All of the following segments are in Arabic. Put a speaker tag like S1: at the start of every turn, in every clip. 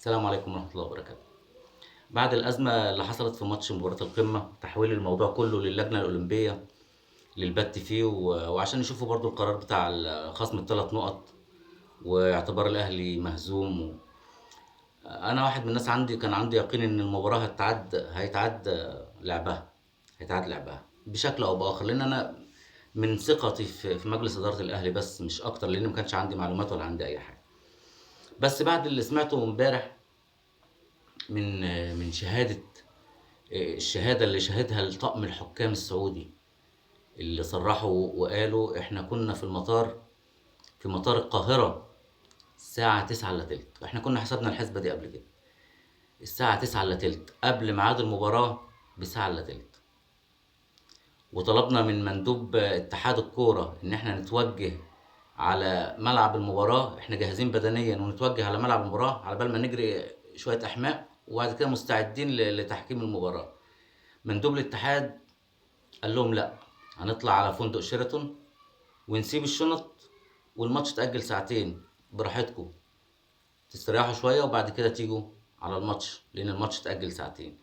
S1: السلام عليكم ورحمة الله وبركاته. بعد الأزمة اللي حصلت في ماتش مباراة القمة، تحويل الموضوع كله للجنة الأولمبية للبت فيه وعشان يشوفوا برضو القرار بتاع خصم الثلاث نقط واعتبار الأهلي مهزوم أنا واحد من الناس كان عندي يقين إن المباراة هيتعاد لعبها بشكل أو بآخر، لأن أنا من ثقتي في مجلس إدارة الأهلي، بس مش أكتر، لأن ما كانش عندي معلومات ولا عندي أي حاجة. بس بعد اللي سمعته امبارح من الشهادة اللي شهدها الطقم الحكام السعودي، اللي صرحوا وقالوا احنا كنا في مطار القاهرة الساعة 9 الا تلت. احنا كنا حسبنا الحسبة دي قبل كده، الساعة 9 الا تلت قبل ميعاد المباراة بساعة الا تلت، وطلبنا من مندوب اتحاد الكورة ان احنا نتوجه على ملعب المباراة، احنا جاهزين بدنيا ونتوجه على ملعب المباراة على بال ما نجري شوية احماء، وبعد كده مستعدين لتحكيم المباراة. مندوب الاتحاد قال لهم لا، هنطلع على فندق شيراتون ونسيب الشنط والماتش اتأجل ساعتين، براحتكم تستريحوا شوية وبعد كده تيجوا على الماتش، لأن الماتش اتأجل ساعتين.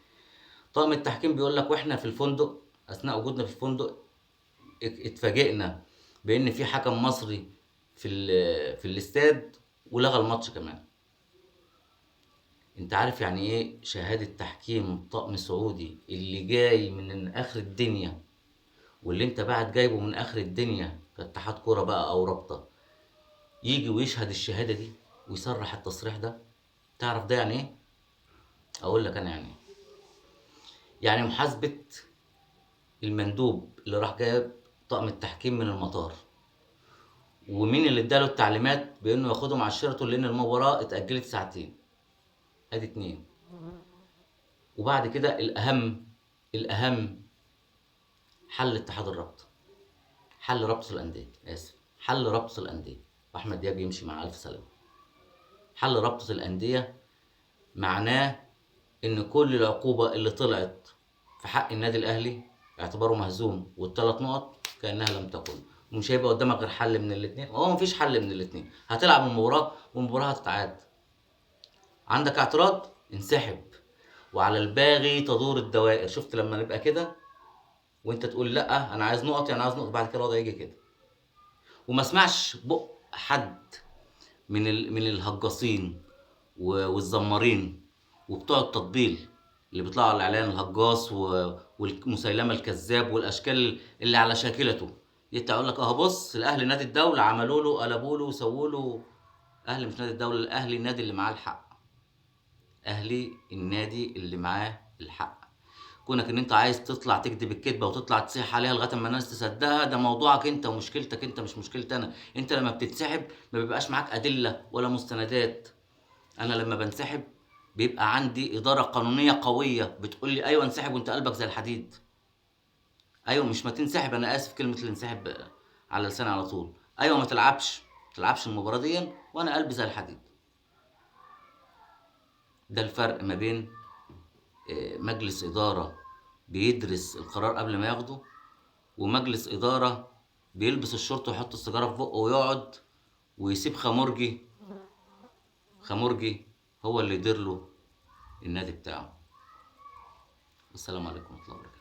S1: طاقم التحكيم بيقول لك واحنا في الفندق، أثناء وجودنا في الفندق اتفاجئنا بإن في حكم مصري في الاستاد ولغى الماتش كمان. انت عارف يعني ايه شهادة تحكيم طقم سعودي اللي جاي من آخر الدنيا، واللي انت بعد جايبه من اخر الدنيا كاتحاد كوره بقى او رابطه، يجي ويشهد الشهاده دي ويصرح التصريح ده؟ تعرف ده يعني ايه؟ اقول لك انا يعني ايه. يعني محاسبه المندوب اللي راح جايب طقم التحكيم من المطار، ومين اللي اداله التعليمات بانه ياخدهم على الشيراتون لان المباراه اتاجلت ساعتين. ادي اتنين. وبعد كده الاهم حل اتحاد الرابطه، حل رابطه الانديه، حل رابطه الانديه، واحمد دياب يمشي مع الف سلامه. حل رابطه الانديه معناه ان كل العقوبة اللي طلعت في حق النادي الاهلي اعتباره مهزوم، والثلاث نقط كأنها لم تكن، ومش هيبقى قدامك غير حل من الاتنين. هو مفيش حل من الاتنين، هتلعب المباراة والمباراة هتتعاد. عندك اعتراض؟ انسحب، وعلى الباغي تدور الدوائر. شفت لما نبقى كده وانت تقول لا انا عايز نقط، يعني عايز نقط، بعد كده الوضع يجي كده. وما اسمعش بق حد من الهجاصين والزمارين وبتوع التطبيل اللي بيطلعوا على الاعلان، الهجاص والمسيلمه الكذاب والاشكال اللي على شاكلته، يطلع يقول لك اه بص الاهلي نادي الدوله، عملوا له قلبوا له وسووا له. اهلي مش نادي الدوله، الاهلي النادي اللي معاه الحق، اهلي النادي اللي معاه الحق. كونك ان انت عايز تطلع تكذب الكذبه وتطلع تصيح عليها لغايه اما الناس تصدقها، ده موضوعك انت ومشكلتك انت، مش مشكلتي انا. انت لما بتتسحب ما بيبقاش معاك ادله ولا مستندات. انا لما بنسحب بيبقى عندي اداره قانونيه قويه بتقول لي ايوه انسحب وانت قلبك زي الحديد. ايوه، مش ما تنسحب، انا اسف كلمه اللي انسحب على لساني على طول. ايوه، ما تلعبش المباراه دي وانا قلبي زي الحديد. ده الفرق ما بين مجلس اداره بيدرس القرار قبل ما ياخده، ومجلس اداره بيلبس الشورت ويحط السيجاره في بقه ويقعد ويسيب خمرجي هو اللي يدير له النادي بتاعه. والسلام عليكم ورحمه الله وبركاته.